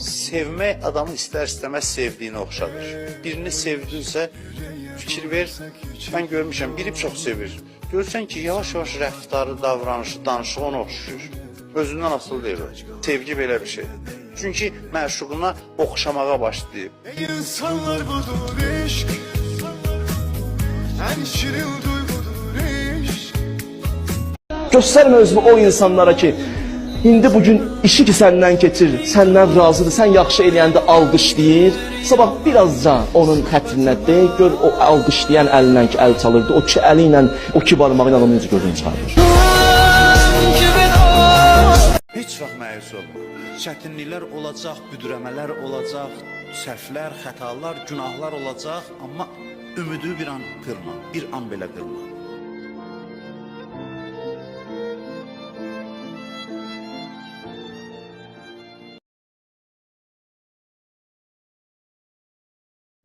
Sevmək adamın istər-istəməz sevdiyini oxşadır. Birini sevdinsə, fikir ver, mən görmüşəm, biri çox sevir. Görürsən ki, yavaş-yavaş rəftarı, davranışı, danışığı ona oxşuyur. Özündən asılı deyil o. Sevgi belə bir şey. Çünki məşuquna oxşamağa başlayıb. İnsanlar budur eşq, en şirin duygudur eşq. Göstərmə özünü o insanlara ki, indi bugün işi ki səndən keçir, səndən razıdır, sən yaxşı eləyəndə alqışlayır. Sabah birazca onun xətrinə dey, gör o alqışlayan əlindən ki, əl çalırdı, o ki əli ilə, o ki barmağı ilə onun gözünü çıxardır. Heç vaxt məyus olma. Çətinliklər olacaq, büdrəmələr olacaq, səhvlər, xətalar, günahlar olacaq, amma ümidi bir an qırma, bir an belə qırma.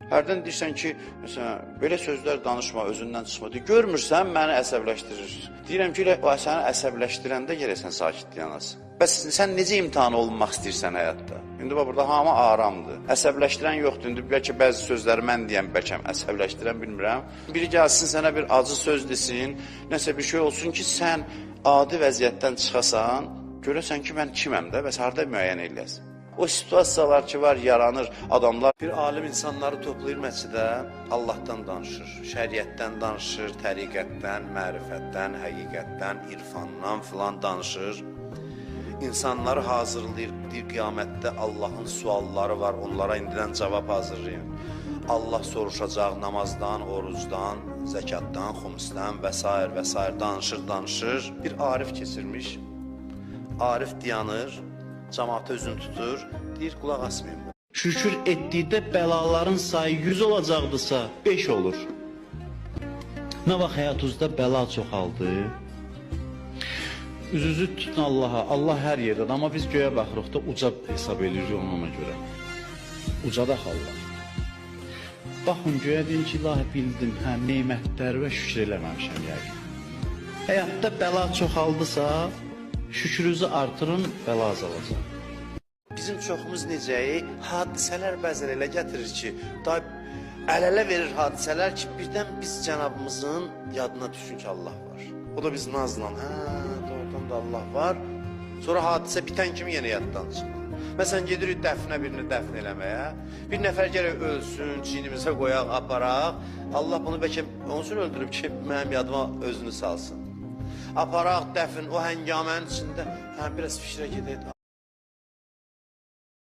Hərdən deyirsən ki, məsələn, belə sözlər danışma, özündən çıxma. Görmürsən, məni əsəbləşdirir. Deyirəm ki, o səni əsəbləşdirəndə gələsən sakitlik anası. Bəs sən necə imtihan olunmaq istəyirsən həyatda? İndi burada hamı aramdır. Əsəbləşdirən yoxdur. İndi bəlkə bəzi sözləri mən deyəm, bəlkə əsəbləşdirən bilmirəm. Biri gəlsin sənə bir acı söz desin, nəsə bir şey olsun ki, sən adi vəziyyətdən çıxasan, görəsən ki, mən kiməm də, bəs harada müəyyən eləyəsən. O situasiyalar ki var, yaranır, adamlar. Bir alim insanları toplayır məscidə, Allahdan danışır, şəriətdən danışır, təriqətdən, mərifətdən, həqiqətdən, irfandan filan danışır. İnsanları hazırlayır, bir qiyamətdə Allahın sualları var, onlara indidən cavab hazırlayın. Allah soruşacaq namazdan, orucdan, zəkatdan, xumsdan və s. danışır. Bir arif keçirmiş, arif dayanır, cəmaata üzünü tutur, deyir, qulaq asmayın. Şükür etdikdə bəlaların sayı 100 olacaqdısa 5 olur. Nə vaxt həyatınızda bəla çoxaldı? Üzünüzü tutun Allaha, Allah hər yerdədir, amma biz göyə baxırıq da uca hesab edirik ona görə. Ucadaq Allah. Baxın göyə deyin ki, ilahi bildim, neymətlərə şükür eləməmişəm yəqin. Həyatda bəla çoxaldısa, şükrünüzü artırın, bəla azalacaq. Bizim çoxumuz necəyi, hadisələr bəzən elə gətirir ki, əl-ələ verir hadisələr ki, birdən biz Cənabımızın yadına düşün ki, Allah var. O da biz nazlan, doğrudan da Allah var. Sonra hadisə bitən kimi yenə yaddan çıxır. Məsələn, gedirik dəfnə birini dəfn eləməyə, bir nəfər gərək ölsün, çiynimizə qoyaq, aparaq. Allah bunu bəlkə onun üçün öldürüb ki, mənim yadıma özünü salsın. Aparaq, dəfn, o həngamənin içində, biraz fikrə gedək.